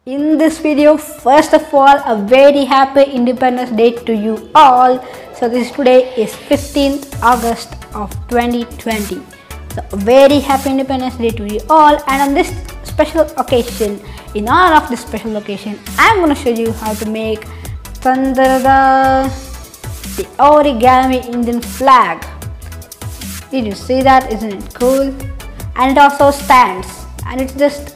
In this video, first of all, a very happy Independence Day to you all. So today is 15th August of 2020. So a very happy Independence Day to you all, and on this special occasion, in honor of this special occasion, I'm going to show you how to make the Origami Indian Flag. Did you see that? Isn't it cool? And it also stands, and it's just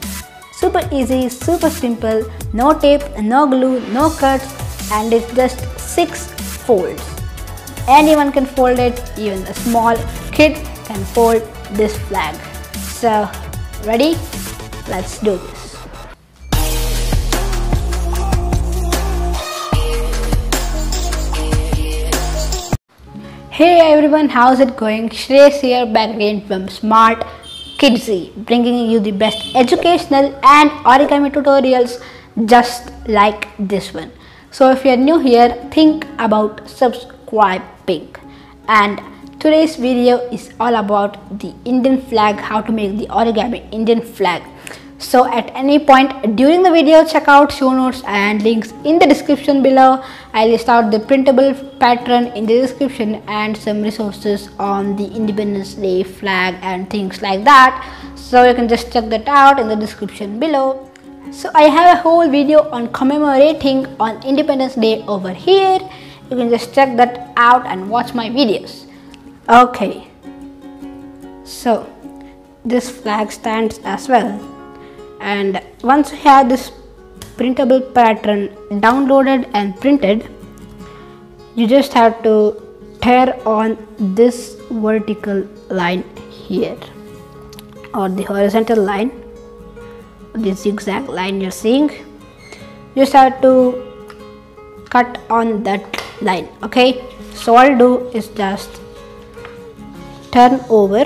super easy, super simple, no tape, no glue, no cuts, and it's just 6 folds. Anyone can fold it, even a small kid can fold this flag. So ready? Let's do this. Hey everyone, how's it going? Shreyas here, back again from Smart Kidzee, bringing you the best educational and origami tutorials just like this one. So if you are new here, think about subscribing. And today's video is all about the Indian flag, how to make the Origami Indian flag. So at any point during the video, check out show notes and links in the description below. I'll list out the printable pattern in the description and some resources on the Independence Day flag and things like that. So you can just check that out in the description below. So I have a whole video on commemorating on Independence Day over here. You can just check that out and watch my videos. Okay, so this flag stands as well. And once you have this printable pattern downloaded and printed, you just have to tear on this vertical line here, or the horizontal line, this zigzag line you're seeing. You just have to cut on that line. Okay, so all I'll do is just turn over.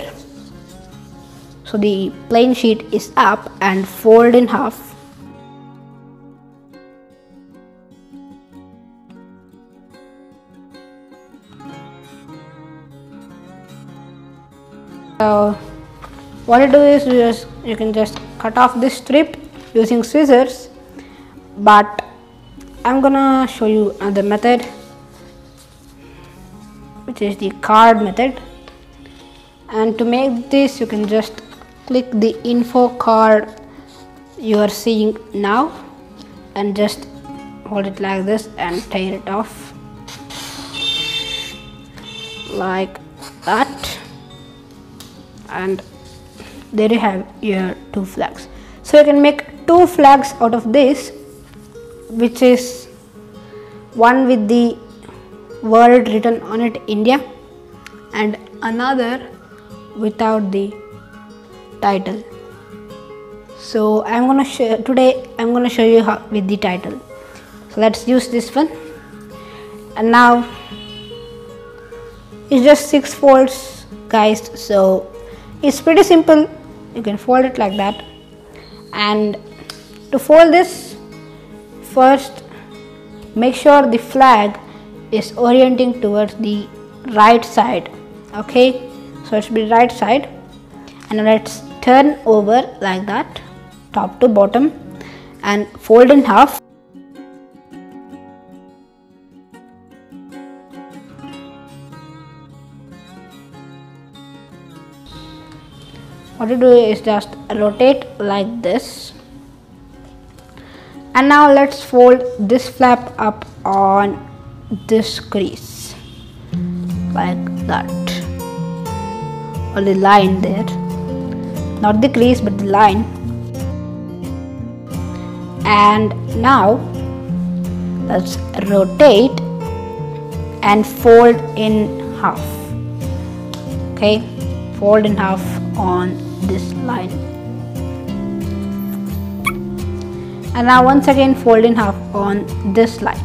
So the plain sheet is up and fold in half. So what you do is you can just cut off this strip using scissors, but I'm gonna show you another method, which is the card method. And to make this, you can just click the info card you are seeing now and just hold it like this and tear it off like that, and there you have your 2 flags. So you can make 2 flags out of this, which is one with the word written on it, India, and another without the title. So today I'm gonna show you how with the title. So let's use this one. And now it's just 6 folds, guys, so it's pretty simple. You can fold it like that. And to fold this, first make sure the flag is orienting towards the right side. Okay, so it should be right side, and let's turn over like that, top to bottom, and fold in half. What you do is just rotate like this, and now let's fold this flap up on this crease like that, or the line there, not the crease but the line. And now let's rotate and fold in half. Okay, fold in half on this line, and now once again fold in half on this line.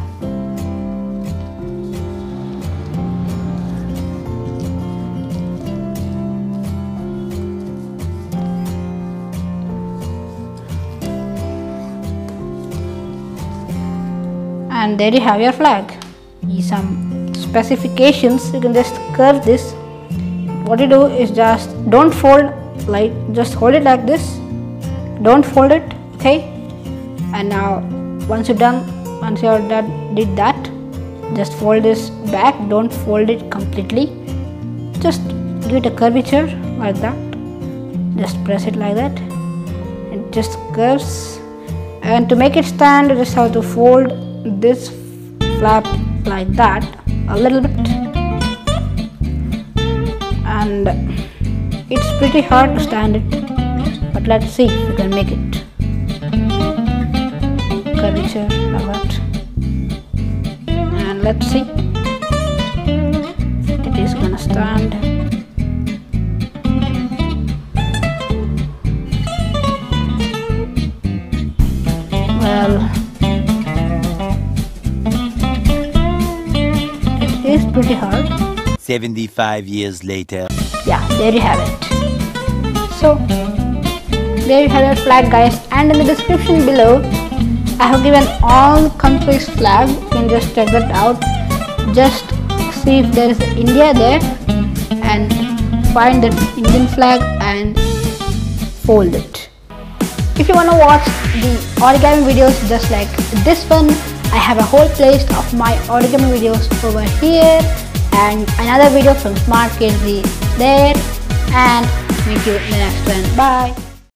And there you have your flag. Some specifications, you can just curve this. What you do is just don't fold, like just hold it like this, don't fold it, okay, And now once you're done did that, just fold this back. Don't fold it completely, just give it a curvature like that. Just press it like that, it just curves. And to make it stand, you just have to fold this flap like that a little bit, and it's pretty hard to stand it, but let's see if we can make it curvature like that. And let's see if it is gonna stand. Well, it is pretty hard. 75 years later. Yeah, there you have it. So there you have your flag, guys, and in the description below I have given all countries' flag. You can just check that out. Just see if there is India there and find the Indian flag and fold it. If you want to watch the origami videos just like this one, I have a whole playlist of my origami videos over here, and another video from Smart Kidzee there, and meet you in the next one. Bye.